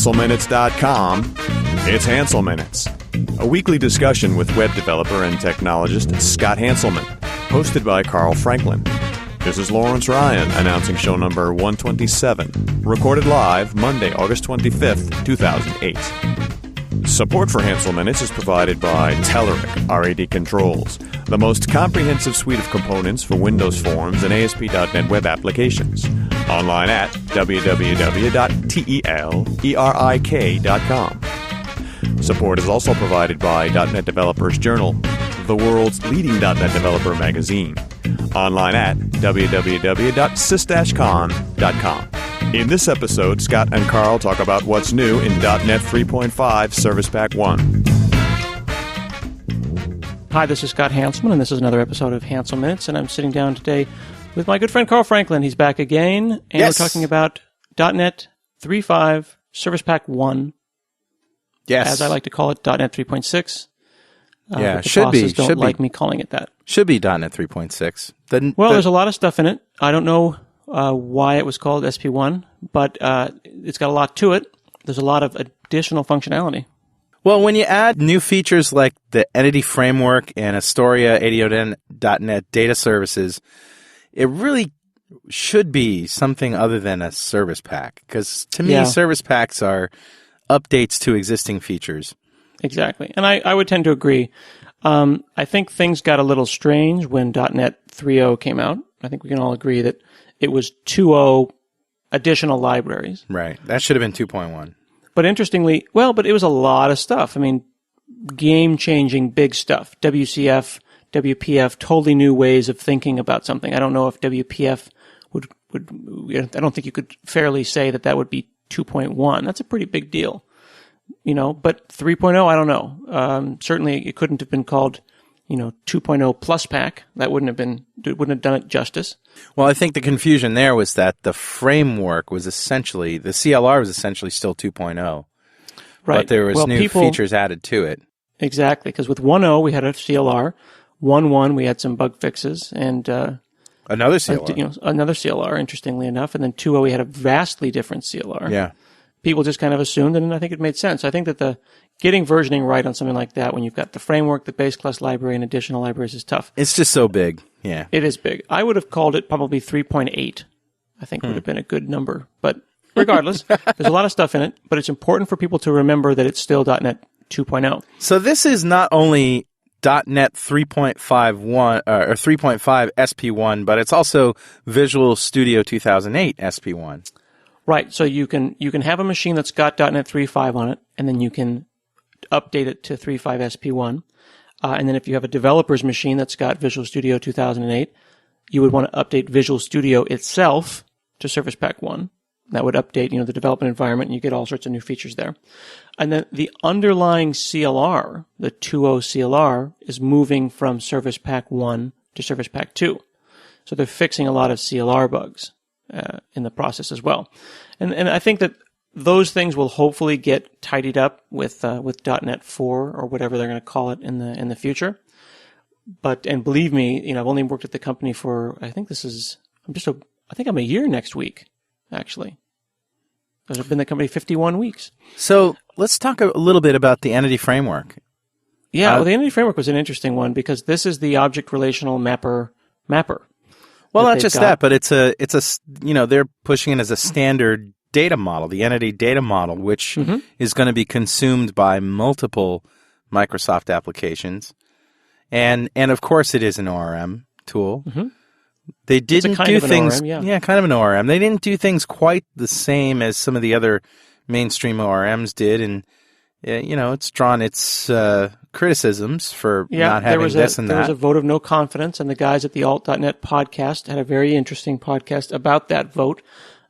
HanselMinutes.com, it's Hansel Minutes, a weekly discussion with web developer and technologist Scott Hanselman, hosted by Carl Franklin. This is Lawrence Ryan announcing show number 127, recorded live Monday, August 25th, 2008. Support for Hansel Minutes is provided by Telerik RAD Controls, the most comprehensive suite of components for Windows Forms and ASP.NET web applications. Online at www.telerik.com. Support is also provided by .NET Developers Journal, the world's leading .NET developer magazine. Online at www.sys-con.com. In this episode, Scott and Carl talk about what's new in .NET 3.5 Service Pack 1. Hi, this is Scott Hanselman, and this is another episode of Hansel Minutes, and I'm sitting down today with my good friend Carl Franklin. He's back again, and Yes. We're talking about .NET 3.5 Service Pack 1. Yes. As I like to call it, .NET 3.6. Yeah, but the should be. bosses don't Should like be. me calling it that. Should be .NET 3.6. Well, there's a lot of stuff in it. I don't know why it was called SP1, but it's got a lot to it. There's a lot of additional functionality. Well, when you add new features like the Entity Framework and Astoria 80.NET data services, it really should be something other than a service pack. Because to me, service packs are updates to existing features. Exactly. And I would tend to agree. I think things got a little strange when .NET 3.0 came out. I think we can all agree that it was 2.0 additional libraries. Right. That should have been 2.1. But interestingly, but it was a lot of stuff. I mean, game-changing big stuff. WCF, WPF, totally new ways of thinking about something. I don't know if WPF would I don't think you could fairly say that would be 2.1. That's a pretty big deal. But 3.0, I don't know. Certainly it couldn't have been called, 2.0 plus pack. That wouldn't have done it justice. Well, I think the confusion there was that the framework was essentially, the CLR was essentially still 2.0. Right. But there was new features added to it. Exactly, because with 1.0 we had a CLR, 1.1 we had some bug fixes, and another CLR. Another CLR, interestingly enough, and then 2.0 we had a vastly different CLR. Yeah. People just kind of assumed, and I think it made sense. I think that the getting versioning right on something like that, when you've got the framework, the base class library, and additional libraries, is tough. It's just so big. Yeah. It is big. I would have called it probably 3.8. I think would have been a good number. But regardless, there's a lot of stuff in it, but it's important for people to remember that it's still .NET 2.0. So this is not only .NET 3.51 or 3.5 SP1, but it's also Visual Studio 2008 SP1. Right. So you can have a machine that's got .NET 3.5 on it, and then you can update it to 3.5 SP1. And then if you have a developer's machine that's got Visual Studio 2008, you would want to update Visual Studio itself to Service Pack 1. That would update, the development environment, and you get all sorts of new features there. And then the underlying CLR, the 2.0 CLR, is moving from Service Pack 1 to Service Pack 2. So they're fixing a lot of CLR bugs in the process as well. And I think that those things will hopefully get tidied up with .NET 4 or whatever they're going to call it in the future. And believe me, I've only worked at the company for, I think I'm a year next week, actually. I've been at the company 51 weeks. So let's talk a little bit about the Entity Framework. Yeah, the Entity Framework was an interesting one because this is the object relational mapper. Well, not just that, but it's a they're pushing it as a standard data model, the entity data model, which is going to be consumed by multiple Microsoft applications. And of course it is an ORM tool. Mm-hmm. They didn't do things, kind of an ORM. They didn't do things quite the same as some of the other mainstream ORMs did, and it's drawn its criticisms for not having this and that. There was a vote of no confidence, and the guys at the Alt.NET podcast had a very interesting podcast about that vote.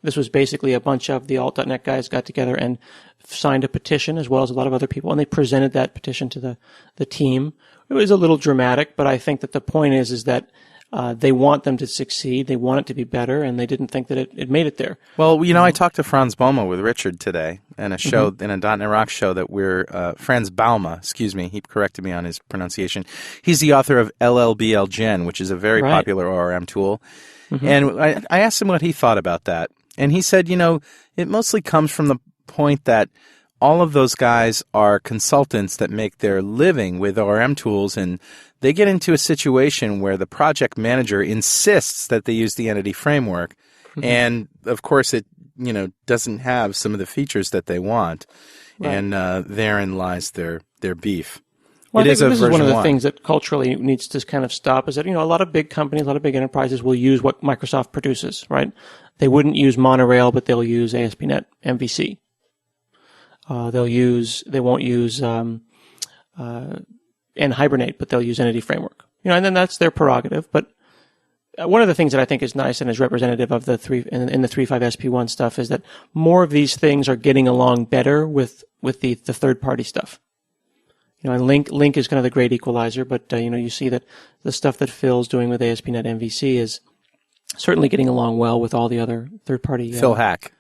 This was basically a bunch of the Alt.NET guys got together and signed a petition, as well as a lot of other people, and they presented that petition to the team. It was a little dramatic, but I think that the point is that they want them to succeed. They want it to be better, and they didn't think that it made it there. Well, I talked to Franz Bauma with Richard today in a show, in a .NET Rock show that we're, Franz Bauma, excuse me, he corrected me on his pronunciation. He's the author of LLBL Gen, which is a very popular ORM tool. Mm-hmm. And I asked him what he thought about that. And he said, it mostly comes from the point that all of those guys are consultants that make their living with ORM tools, and they get into a situation where the project manager insists that they use the entity framework, and of course it doesn't have some of the features that they want, right. And therein lies their beef. Well, I think this is one of the things that culturally needs to kind of stop, is that, a lot of big companies, a lot of big enterprises will use what Microsoft produces, right? They wouldn't use Monorail, but they'll use ASP.NET MVC. They won't use Hibernate, but they'll use Entity Framework. And then that's their prerogative. But one of the things that I think is nice and is representative of the 3.5 SP1 stuff is that more of these things are getting along better with the third-party stuff. And Link is kind of the great equalizer, but you see that the stuff that Phil's doing with ASP.NET MVC is certainly getting along well with all the other third-party. Phil Hack,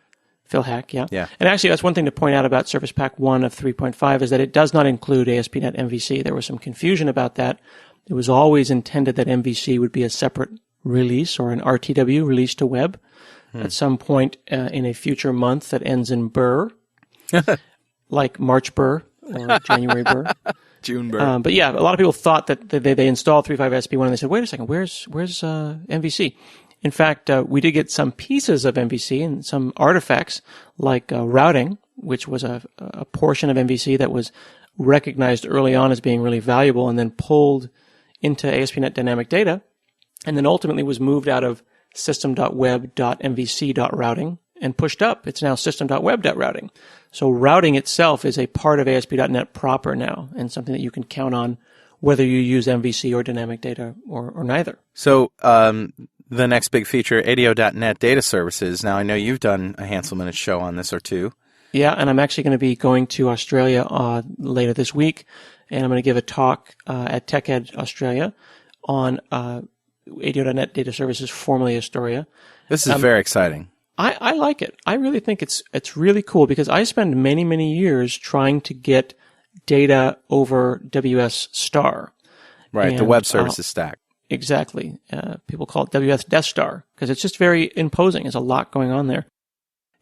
yeah. And actually, that's one thing to point out about Service Pack 1 of 3.5 is that it does not include ASP.NET MVC. There was some confusion about that. It was always intended that MVC would be a separate release or an RTW, release to web, at some point in a future month that ends in burr, like March burr. Or January burr. June burr. But yeah, a lot of people thought that they installed 3.5 SP1 and they said, wait a second, where's MVC? In fact, we did get some pieces of MVC and some artifacts like routing, which was a portion of MVC that was recognized early on as being really valuable and then pulled into ASP.NET Dynamic Data, and then ultimately was moved out of system.web.mvc.routing and pushed up. It's now system.web.routing. So routing itself is a part of ASP.NET proper now, and something that you can count on whether you use MVC or dynamic data or neither. So the next big feature, ADO.NET Data Services. Now, I know you've done a Hansel Minute show on this or two. Yeah, and I'm actually going to be going to Australia later this week, and I'm going to give a talk at TechEd Australia on ADO.NET Data Services, formerly Astoria. This is very exciting. I like it. I really think it's really cool because I spend many, many years trying to get data over WS Star. Right, and the web services stack. Exactly. People call it WS Death Star because it's just very imposing. There's a lot going on there.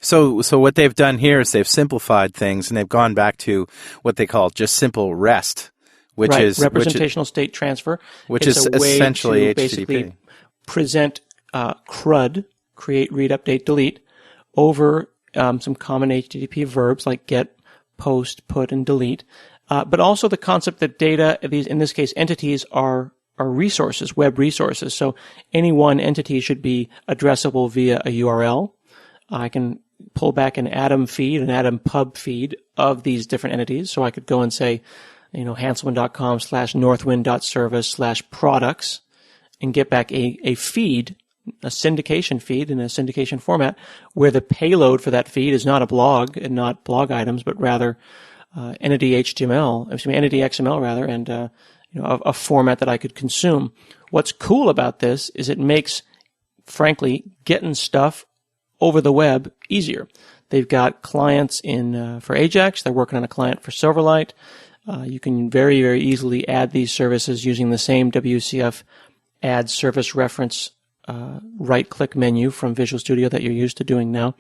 So what they've done here is they've simplified things and they've gone back to what they call just simple REST, which is representational state transfer, which is essentially HTTP. Basically present CRUD. Create, read, update, delete, over some common HTTP verbs like get, post, put, and delete. But also the concept that data, in this case, entities are resources, web resources. So any one entity should be addressable via a URL. I can pull back an Atom feed, an Atom pub feed of these different entities. So I could go and say, hanselman.com/northwind.service/products and get back a feed, a syndication feed in a syndication format where the payload for that feed is not a blog and not blog items, but rather entity XML rather, and a format that I could consume. What's cool about this is it makes, frankly, getting stuff over the web easier. They've got clients for Ajax. They're working on a client for Silverlight. You can very, very easily add these services using the same WCF add service reference right-click menu from Visual Studio that you're used to doing now,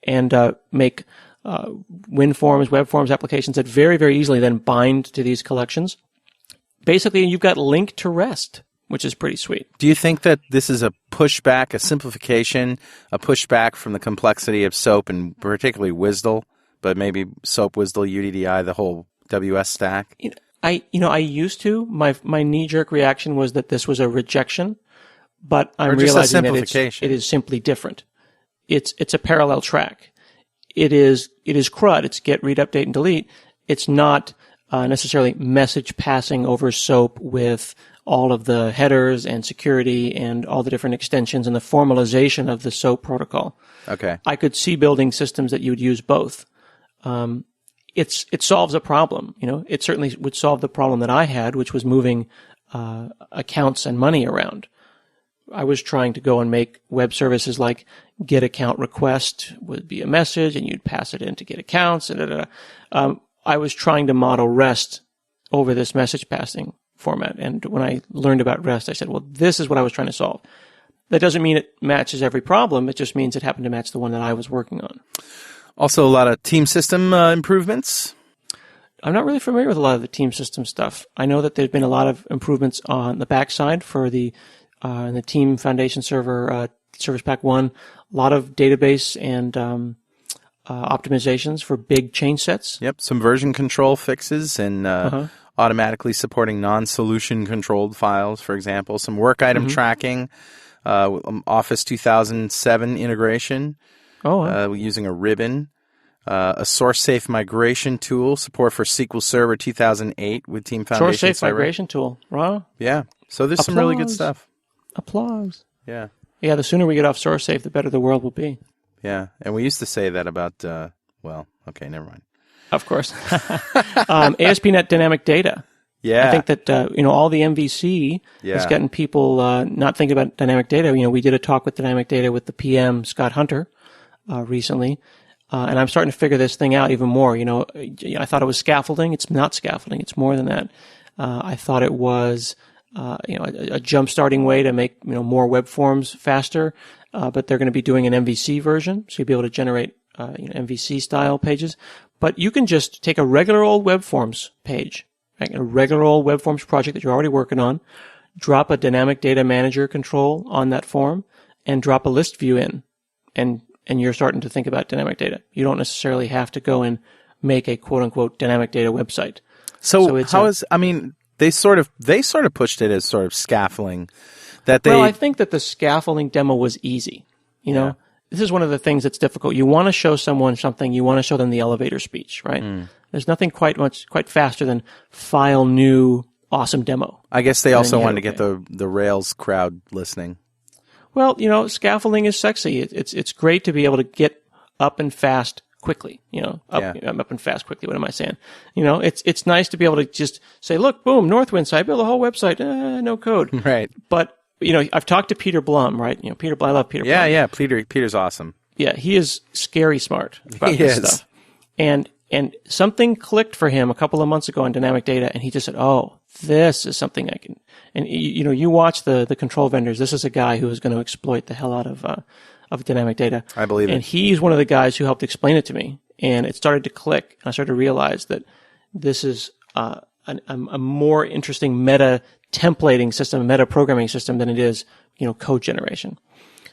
and make WinForms, web forms applications that very, very easily then bind to these collections. Basically, you've got link to REST, which is pretty sweet. Do you think that this is a pushback, a simplification, a pushback from the complexity of SOAP and particularly WSDL, but maybe SOAP, WSDL, UDDI, the whole WS stack? I used to. My knee-jerk reaction was that this was a rejection. But I'm realizing that it is simply different. It's a parallel track. It is CRUD. It's get, read, update, and delete. It's not necessarily message passing over SOAP with all of the headers and security and all the different extensions and the formalization of the SOAP protocol. Okay. I could see building systems that you would use both. It solves a problem. It certainly would solve the problem that I had, which was moving accounts and money around. I was trying to go and make web services like get account request would be a message and you'd pass it in to get accounts. And I was trying to model REST over this message passing format. And when I learned about REST, I said, well, this is what I was trying to solve. That doesn't mean it matches every problem. It just means it happened to match the one that I was working on. Also, a lot of team system improvements. I'm not really familiar with a lot of the team system stuff. I know that there's been a lot of improvements on the backside for the Team Foundation server, Service Pack 1. A lot of database and optimizations for big change sets. Yep, some version control fixes and automatically supporting non-solution controlled files, for example. Some work item tracking, Office 2007 integration using a ribbon. A source-safe migration tool, support for SQL Server 2008 with Team Foundation. Source-safe migration tool, wow. Yeah, so there's some really good stuff. Applause. Yeah. Yeah, the sooner we get off source-safe, the better the world will be. Yeah, and we used to say that about, okay, never mind. Of course. ASP.NET Dynamic Data. Yeah. I think that, all the MVC has gotten people not thinking about dynamic data. We did a talk with dynamic data with the PM, Scott Hunter, recently. And I'm starting to figure this thing out even more. I thought it was scaffolding. It's not scaffolding. It's more than that. I thought it was, a jump-starting way to make, more web forms faster. But they're going to be doing an MVC version, so you'll be able to generate, MVC-style pages. But you can just take a regular old web forms page, right? A regular old web forms project that you're already working on, drop a dynamic data manager control on that form, and drop a list view in, and you're starting to think about dynamic data. You don't necessarily have to go and make a quote-unquote dynamic data website. So they sort of pushed it as sort of scaffolding. Well, I think that the scaffolding demo was easy. This is one of the things that's difficult. You want to show someone something, you want to show them the elevator speech, right? There's nothing quite faster than file new awesome demo. I guess they also wanted to get the Rails crowd listening. Well, scaffolding is sexy. It's great to be able to get up and fast quickly. Up and fast quickly. What am I saying? It's nice to be able to just say, look, boom, Northwind site, build a whole website, no code. Right. But I've talked to Peter Blum, right? Peter Blum, I love Peter Blum. Yeah. Peter's awesome. Yeah, he is scary smart about this stuff. And something clicked for him a couple of months ago on dynamic data, and he just said, "Oh, this is something I can." And you watch the control vendors. This is a guy who is going to exploit the hell out of dynamic data. I believe it. And he's one of the guys who helped explain it to me, and it started to click. And I started to realize that this is a more interesting meta templating system, meta programming system than it is code generation.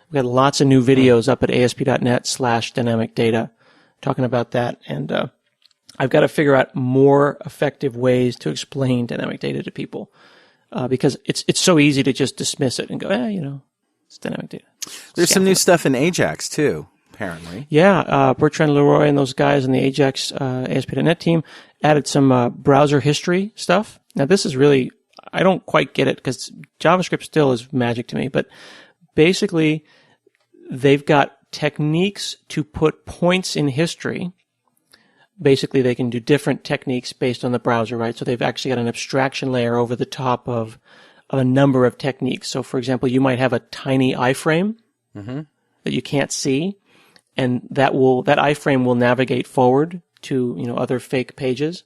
We've got lots of new videos up at asp.net/dynamic data talking about that, and I've got to figure out more effective ways to explain dynamic data to people, because it's so easy to just dismiss it and go, it's dynamic data. There's some new stuff in Ajax too, apparently. Yeah, Bertrand Leroy and those guys in the Ajax ASP.NET team added some browser history stuff. Now this is really, I don't quite get it because JavaScript still is magic to me, but basically they've got techniques to put points in history. Basically, they can do different techniques based on the browser, right? So they've actually got an abstraction layer over the top of a number of techniques. So, for example, you might have a tiny iframe that you can't see, and that iframe will navigate forward to other fake pages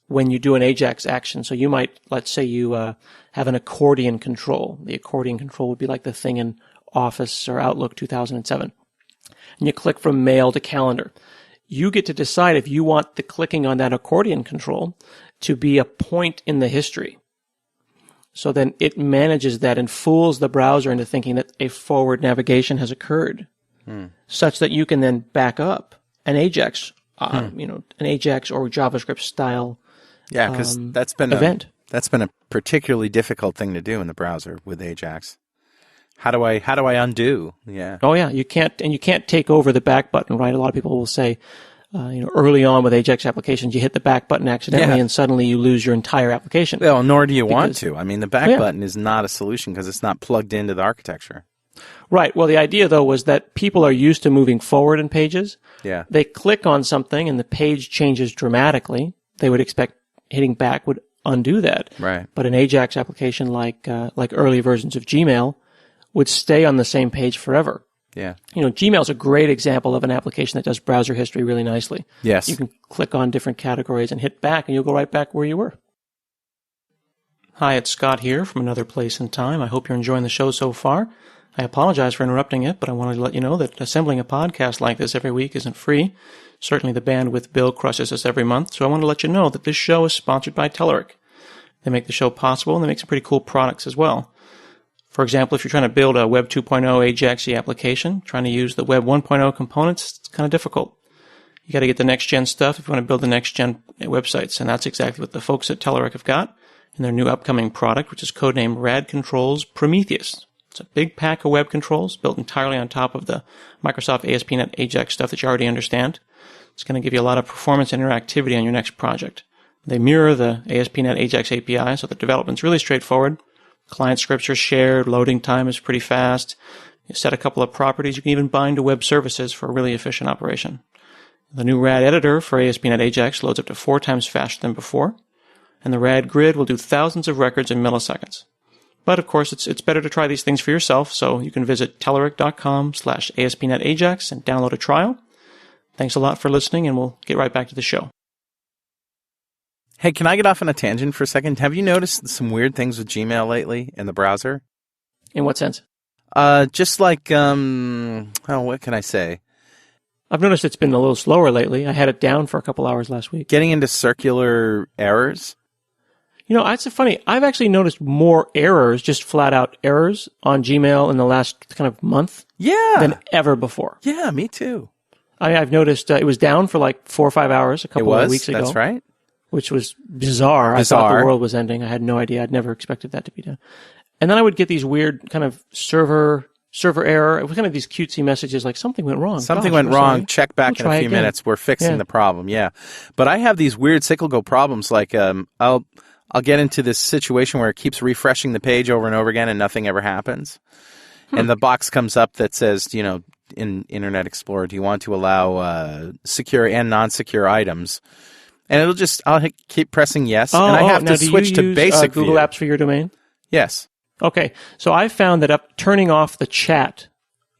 when you do an Ajax action. So you might, let's say you have an accordion control. The accordion control would be like the thing in Office or Outlook 2007. And you click from mail to calendar. You get to decide if you want the clicking on that accordion control to be a point in the history. So then it manages that and fools the browser into thinking that a forward navigation has occurred, such that you can then back up an Ajax, an Ajax or JavaScript style. Yeah, because that's been a particularly difficult thing to do in the browser with Ajax. How do I undo? Yeah. Oh yeah, you can't take over the back button, right? A lot of people will say, early on with Ajax applications, you hit the back button accidentally and suddenly you lose your entire application. Well, nor do you want to. I mean, the back button is not a solution because it's not plugged into the architecture. Right. Well, the idea though was that people are used to moving forward in pages. Yeah. They click on something and the page changes dramatically. They would expect hitting back would undo that. Right. But an Ajax application like early versions of Gmail would stay on the same page forever. Yeah. Gmail's a great example of an application that does browser history really nicely. Yes. You can click on different categories and hit back, and you'll go right back where you were. Hi, it's Scott here from Another Place and Time. I hope you're enjoying the show so far. I apologize for interrupting it, but I wanted to let you know that assembling a podcast like this every week isn't free. Certainly the bandwidth bill crushes us every month, so I want to let you know that this show is sponsored by Telerik. They make the show possible, and they make some pretty cool products as well. For example, if you're trying to build a Web 2.0 AJAX application, trying to use the Web 1.0 components, it's kind of difficult. You got to get the next-gen stuff if you want to build the next-gen websites, and that's exactly what the folks at Telerik have got in their new upcoming product, which is codenamed Rad Controls Prometheus. It's a big pack of web controls built entirely on top of the Microsoft ASP.NET AJAX stuff that you already understand. It's going to give you a lot of performance and interactivity on your next project. They mirror the ASP.NET AJAX API, so the development's really straightforward. Client scripts are shared, loading time is pretty fast. You set a couple of properties, you can even bind to web services for a really efficient operation. The new RAD editor for ASP.NET AJAX loads up to 4 times faster than before, and the RAD grid will do thousands of records in milliseconds. But of course, it's better to try these things for yourself, so you can visit telerik.com/ASP.NET AJAX and download a trial. Thanks a lot for listening, and we'll get right back to the show. Hey, can I get off on a tangent for a second? Have you noticed some weird things with Gmail lately in the browser? In what sense? Just like, what can I say? I've noticed it's been a little slower lately. I had it down for a couple hours last week. Getting into circular errors? You know, it's funny. I've actually noticed more errors, just flat-out errors, on Gmail in the last kind of month than ever before. Yeah, me too. I've noticed it was down for like 4 or 5 hours a couple of weeks ago. That's right. Which was bizarre. I thought the world was ending. I had no idea. I'd never expected that to be done. And then I would get these weird kind of server error. It was kind of these cutesy messages like something went wrong. Something went wrong. Sorry. Check back in a few minutes. We're fixing the problem. Yeah. But I have these weird cyclical problems like I'll get into this situation where it keeps refreshing the page over and over again and nothing ever happens. And the box comes up that says, you know, in Internet Explorer, do you want to allow secure and non-secure items? And I'll keep pressing yes, and I have to switch to basic Google view. Apps for your domain? Yes. Okay, so I found that turning off the chat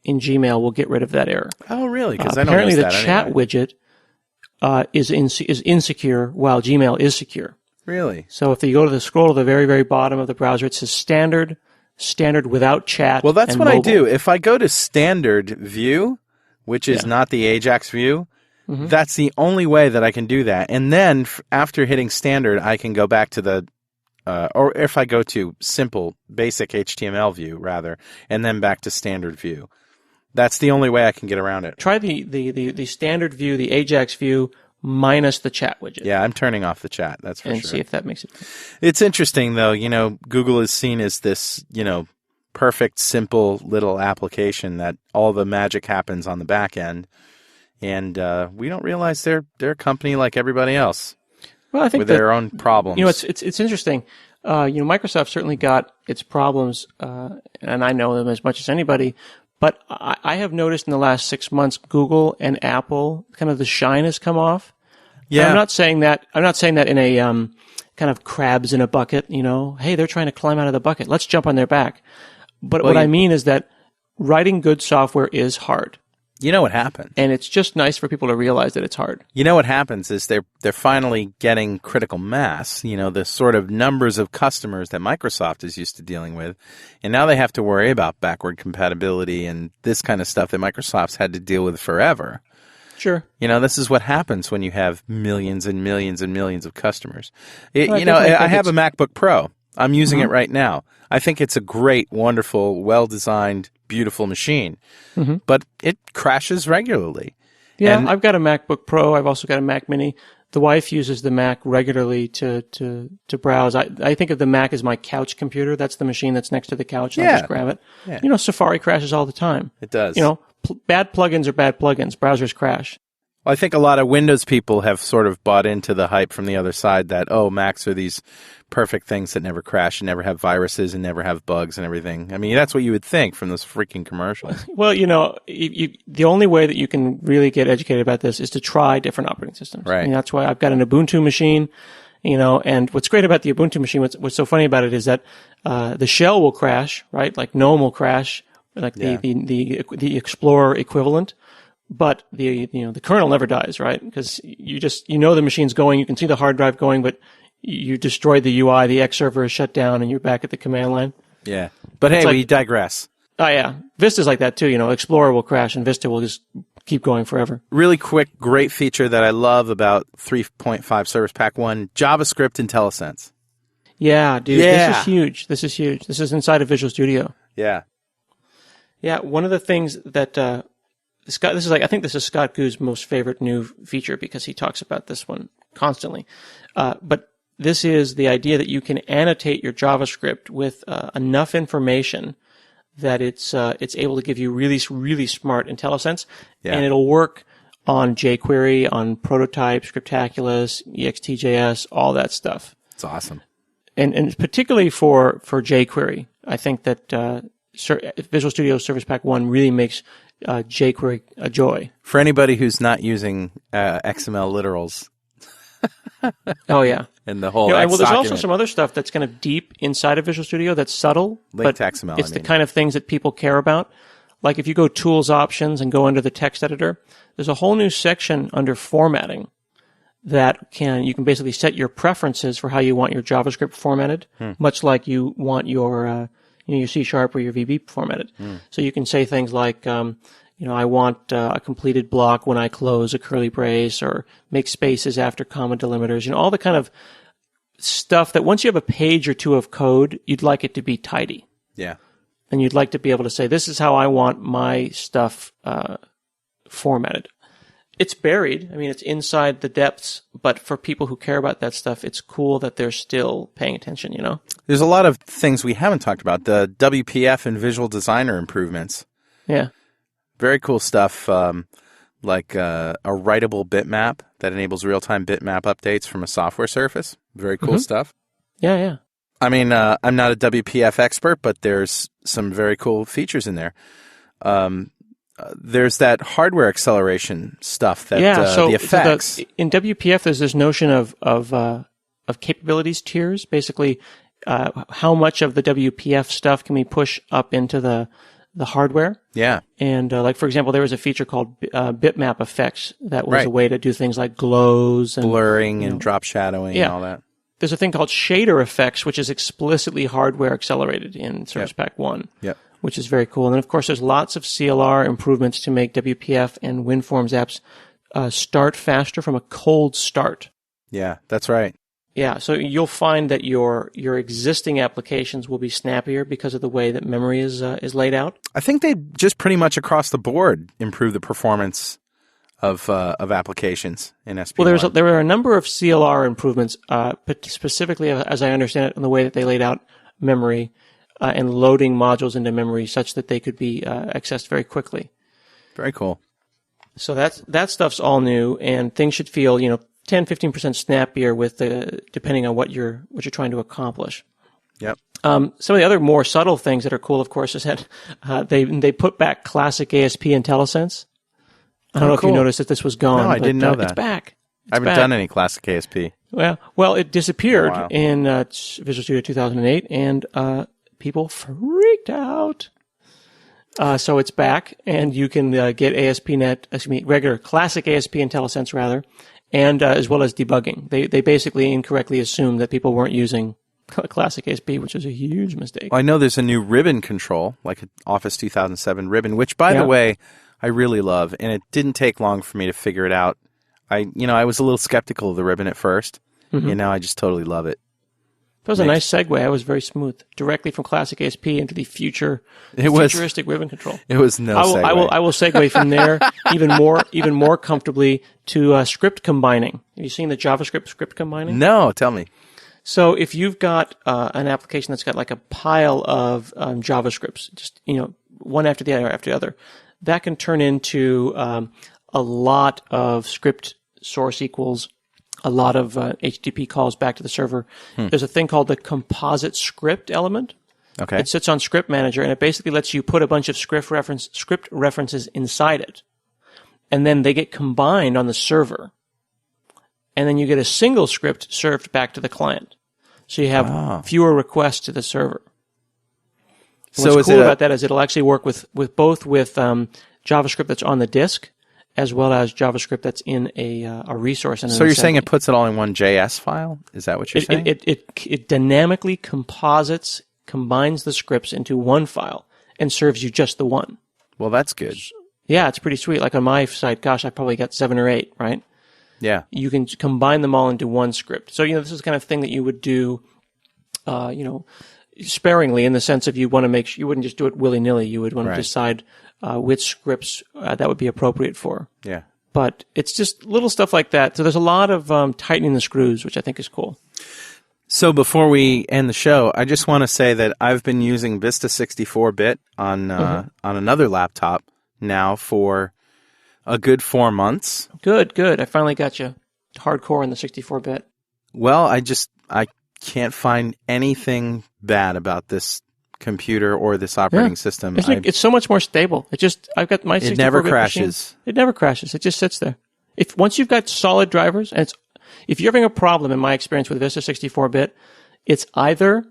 in Gmail will get rid of that error. Oh, really? Because I don't apparently use the that chat anyway. widget is insecure while Gmail is secure. Really? So if you go to the scroll to the very, very bottom of the browser, it says standard without chat. Well, that's and what mobile. I do. If I go to standard view, which is not the AJAX view, that's the only way that I can do that. And then after hitting standard, I can go back to the, or if I go to simple, basic HTML view, rather, and then back to standard view. That's the only way I can get around it. Try the standard view, the AJAX view, minus the chat widget. Yeah, I'm turning off the chat, that's for sure. And see if that makes it. It's interesting, though. You know, Google is seen as this, you know, perfect, simple little application that all the magic happens on the back end. And we don't realize they're a company like everybody else. Well, I think with their own problems. You know, it's interesting. You know, Microsoft certainly got its problems, and I know them as much as anybody. But I have noticed in the last 6 months, Google and Apple, kind of the shine has come off. Yeah. And I'm not saying that in a kind of crabs in a bucket. You know, hey, they're trying to climb out of the bucket. Let's jump on their back. But what I mean is that writing good software is hard. You know what happens. And it's just nice for people to realize that it's hard. You know what happens is they're finally getting critical mass, you know, the sort of numbers of customers that Microsoft is used to dealing with. And now they have to worry about backward compatibility and this kind of stuff that Microsoft's had to deal with forever. Sure. You know, this is what happens when you have millions and millions and millions of customers. I have a MacBook Pro. I'm using it right now. I think it's a great, wonderful, well-designed, beautiful machine. But it crashes regularly. Yeah, and I've got a MacBook Pro. I've also got a Mac Mini. The wife uses the Mac regularly to browse. I think of the Mac as my couch computer. That's the machine that's next to the couch, and I just grab it. Yeah. You know, Safari crashes all the time. It does. You know, bad plugins are bad plugins. Browsers crash. Well, I think a lot of Windows people have sort of bought into the hype from the other side that, oh, Macs are these perfect things that never crash and never have viruses and never have bugs and everything. I mean, that's what you would think from those freaking commercials. Well, you know, the only way that you can really get educated about this is to try different operating systems. Right. I mean, that's why I've got an Ubuntu machine, you know, and what's great about the Ubuntu machine, what's so funny about it is that the shell will crash, right? Like GNOME will crash, like the Explorer equivalent. But the kernel never dies, right? Because you know the machine's going, you can see the hard drive going, but you destroyed the UI, the X server is shut down, and you're back at the command line. Yeah. But hey, we digress. Oh, yeah. Vista's like that, too. Explorer will crash, and Vista will just keep going forever. Really quick, great feature that I love about 3.5 Service Pack 1, JavaScript IntelliSense. Yeah, dude. Yeah. This is huge. This is inside of Visual Studio. Yeah. Yeah, one of the things that Scott, I think this is Scott Goo's most favorite new feature because he talks about this one constantly. But this is the idea that you can annotate your JavaScript with enough information that it's able to give you really, really smart IntelliSense, and it'll work on jQuery, on Prototype, Scriptaculous, EXTJS, all that stuff. It's awesome. And particularly for jQuery, I think that Visual Studio Service Pack 1 really makes jQuery a joy. For anybody who's not using XML literals. Oh, yeah. And the whole well, there's also some other stuff that's kind of deep inside of Visual Studio that's subtle, Link but to XML, it's the kind of things that people care about. Like if you go Tools Options and go under the text editor, there's a whole new section under Formatting that you can basically set your preferences for how you want your JavaScript formatted, much like you want your C# or your VB formatted. So you can say things like, I want a completed block when I close a curly brace, or make spaces after comma delimiters. All the kind of stuff that once you have a page or two of code, you'd like it to be tidy. Yeah. And you'd like to be able to say, this is how I want my stuff formatted. It's buried. I mean, it's inside the depths, but for people who care about that stuff, it's cool that they're still paying attention, There's a lot of things we haven't talked about. The WPF and Visual Designer improvements. Yeah. Very cool stuff, like a writable bitmap that enables real-time bitmap updates from a software surface. Very cool stuff. Yeah, yeah. I mean, I'm not a WPF expert, but there's some very cool features in there. There's that hardware acceleration stuff that the effects. In WPF, there's this notion of capabilities tiers. Basically, how much of the WPF stuff can we push up into the hardware? Yeah. And like for example, there was a feature called bitmap effects that was a way to do things like glows and blurring and drop shadowing and all that. There's a thing called shader effects, which is explicitly hardware accelerated in Service Pack 1. Yep. Which is very cool. And then, of course, there's lots of CLR improvements to make WPF and WinForms apps start faster from a cold start. Yeah, that's right. Yeah, so you'll find that your existing applications will be snappier because of the way that memory is laid out. I think they just pretty much across the board improve the performance of applications in SP1. Well, there were a number of CLR improvements, but specifically, as I understand it, in the way that they laid out memory. And loading modules into memory such that they could be accessed very quickly. Very cool. So that stuff's all new, and things should feel 10-15% snappier with depending on what you're trying to accomplish. Yep. Some of the other more subtle things that are cool, of course, is that they put back classic ASP IntelliSense. I don't know if you noticed that this was gone. No, I didn't know that. It's back. I haven't done any classic ASP. Well, it disappeared in Visual Studio 2008, and people freaked out. So it's back, and you can get regular classic ASP IntelliSense rather, and as well as debugging. They basically incorrectly assumed that people weren't using classic ASP, which is a huge mistake. Well, I know there's a new ribbon control, like an Office 2007 ribbon, which, by the way, I really love, and it didn't take long for me to figure it out. I was a little skeptical of the ribbon at first, and now I just totally love it. That was a nice segue. That was very smooth. Directly from classic ASP into the futuristic ribbon control. It was segue. I will segue from there even more comfortably to script combining. Have you seen the JavaScript script combining? No, tell me. So if you've got an application that's got like a pile of JavaScripts, just one after the other, that can turn into a lot of script source equals. A lot of HTTP calls back to the server. There's a thing called the composite script element. Okay. It sits on Script Manager, and it basically lets you put a bunch of script references inside it. And then they get combined on the server. And then you get a single script served back to the client. So you have fewer requests to the server. So what's cool about that is it'll actually work with JavaScript that's on the disk, as well as JavaScript that's in a resource. So you're saying it puts it all in one JS file? Is that what you're saying? It dynamically combines the scripts into one file, and serves you just the one. Well, that's good. Yeah, it's pretty sweet. Like on my site, gosh, I probably got 7 or 8, right? Yeah. You can combine them all into one script. So, this is the kind of thing that you would do, sparingly, in the sense of you want to make sure you wouldn't just do it willy-nilly. You would want to decide which scripts that would be appropriate for. Yeah. But it's just little stuff like that. So there's a lot of tightening the screws, which I think is cool. So before we end the show, I just want to say that I've been using Vista 64-bit on another laptop now for a good 4 months. Good. I finally got you hardcore in the 64-bit. Well, I can't find anything bad about this computer or this operating system. It's so much more stable. I've got my 64-bit It never machine. crashes. It never crashes. It just sits there. Once you've got solid drivers, and if you're having a problem, in my experience with Vista 64-bit, it's either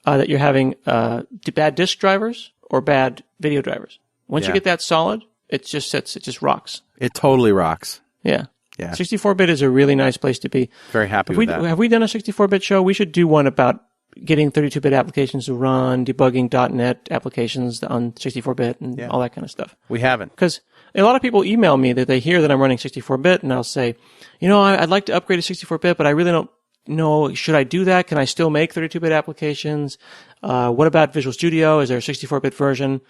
that you're having bad disk drivers or bad video drivers. Once you get that solid, it just sits. It just rocks. It totally rocks. Yeah. Yeah. 64-bit is a really nice place to be. Very happy with that. Have we done a 64-bit show? We should do one about getting 32-bit applications to run, debugging .NET applications on 64-bit, and all that kind of stuff. We haven't. Because a lot of people email me that they hear that I'm running 64-bit, and I'll say, I'd like to upgrade to 64-bit, but I really don't know, should I do that? Can I still make 32-bit applications? What about Visual Studio? Is there a 64-bit version?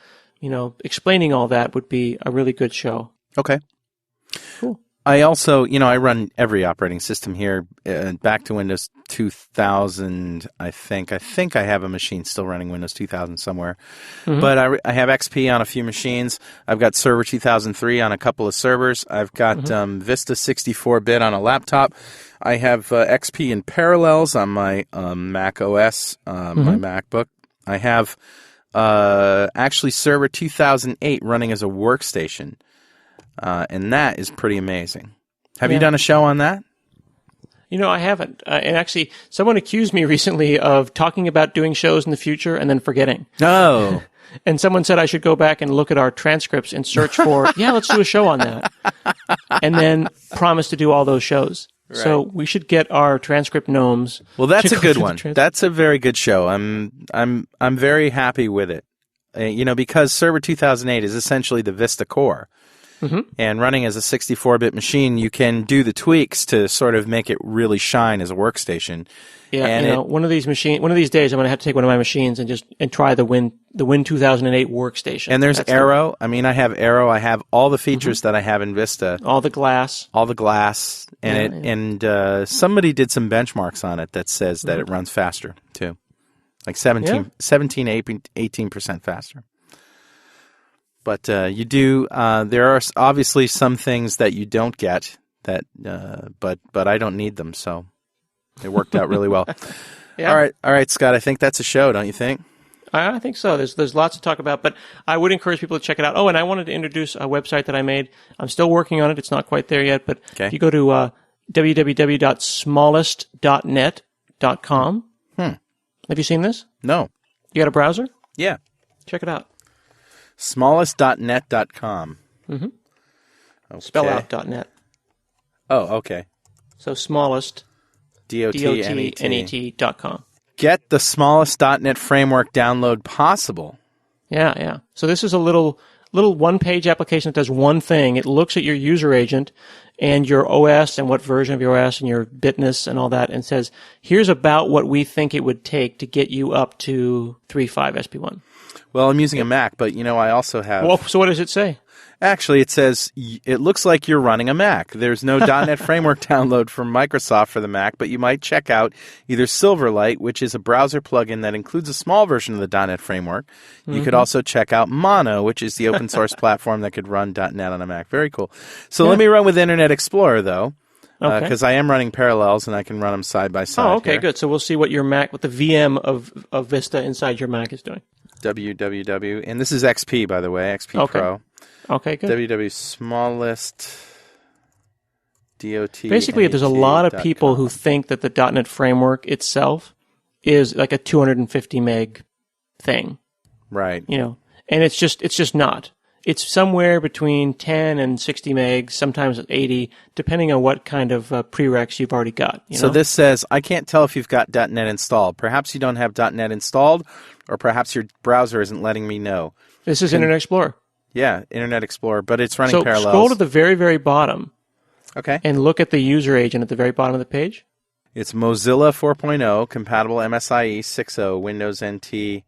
Explaining all that would be a really good show. Okay. Cool. I also, I run every operating system here back to Windows 2000, I think. I think I have a machine still running Windows 2000 somewhere. Mm-hmm. But I have XP on a few machines. I've got Server 2003 on a couple of servers. I've got Vista 64-bit on a laptop. I have XP in Parallels on my Mac OS, my MacBook. I have actually Server 2008 running as a workstation. And that is pretty amazing. Have you done a show on that? I haven't. And actually, someone accused me recently of talking about doing shows in the future and then forgetting. Oh. And someone said I should go back and look at our transcripts and search for, let's do a show on that. And then promise to do all those shows. Right. So we should get our transcript gnomes. Well, that's a good one. That's a very good show. I'm very happy with it. Because Server 2008 is essentially the Vista core. Mm-hmm. And running as a 64-bit machine, you can do the tweaks to sort of make it really shine as a workstation. Yeah, and one of these days, I'm going to have to take one of my machines and try the Win 2008 workstation. And there's Aero. I have Aero. I have all the features that I have in Vista. All the glass. And somebody did some benchmarks on it that says that it runs faster too, like 17, 18% faster. But you do. There are obviously some things that you don't get that, but I don't need them, so it worked out really well. All right, Scott. I think that's a show, don't you think? I think so. There's lots to talk about, but I would encourage people to check it out. Oh, and I wanted to introduce a website that I made. I'm still working on it. It's not quite there yet, but if you go to www.smallest.net.com. Have you seen this? No. You got a browser? Yeah. Check it out. Smallest.net.com. Mm-hmm. Okay. Spell out .net. Oh, okay. So smallest. DOTNET.com. Get the smallest.NET framework download possible. Yeah. So this is a little one-page application that does one thing. It looks at your user agent and your OS and what version of your OS and your bitness and all that and says, here's about what we think it would take to get you up to 3.5 SP1. Well, I'm using a Mac, but, I also have... Well, so what does it say? Actually, it says, it looks like you're running a Mac. There's no .NET Framework download from Microsoft for the Mac, but you might check out either Silverlight, which is a browser plugin that includes a small version of the .NET Framework. You could also check out Mono, which is the open source platform that could run .NET on a Mac. Very cool. So let me run with Internet Explorer, though, because I am running Parallels, and I can run them side by side. Oh, okay, good. So we'll see what your Mac, what the VM of Vista inside your Mac is doing. www, and this is XP, by the way, XP Pro. Okay, good. www smallest dot. Basically, there's a lot of people who think that the .NET framework itself is like a 250 meg thing. Right. And it's just not. It's somewhere between 10 and 60 megs, sometimes 80, depending on what kind of prereqs you've already got. So this says, I can't tell if you've got .NET installed. Perhaps you don't have .NET installed, or perhaps your browser isn't letting me know. This is Internet Explorer. Yeah, Internet Explorer, but it's running Parallels. So scroll to the very, very bottom. Okay. And look at the user agent at the very bottom of the page. It's Mozilla 4.0, compatible MSIE 6.0, Windows NT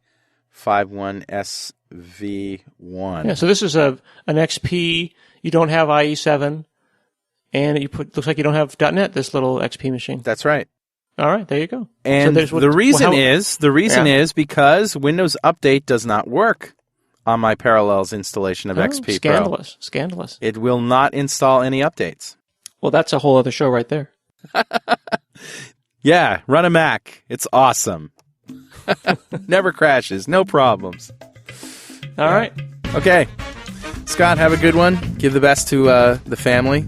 5.1 SV1. Yeah, so this is an XP. You don't have IE7, and looks like you don't have .NET, this little XP machine. That's right. All right, there you go. And the reason is because Windows Update does not work on my Parallels installation of XP Pro. Scandalous. It will not install any updates. Well, that's a whole other show right there. Yeah, run a Mac. It's awesome. Never crashes. No problems. All right. Okay. Scott, have a good one. Give the best to the family.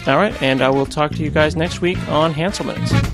All right, and I will talk to you guys next week on Hansel Minutes.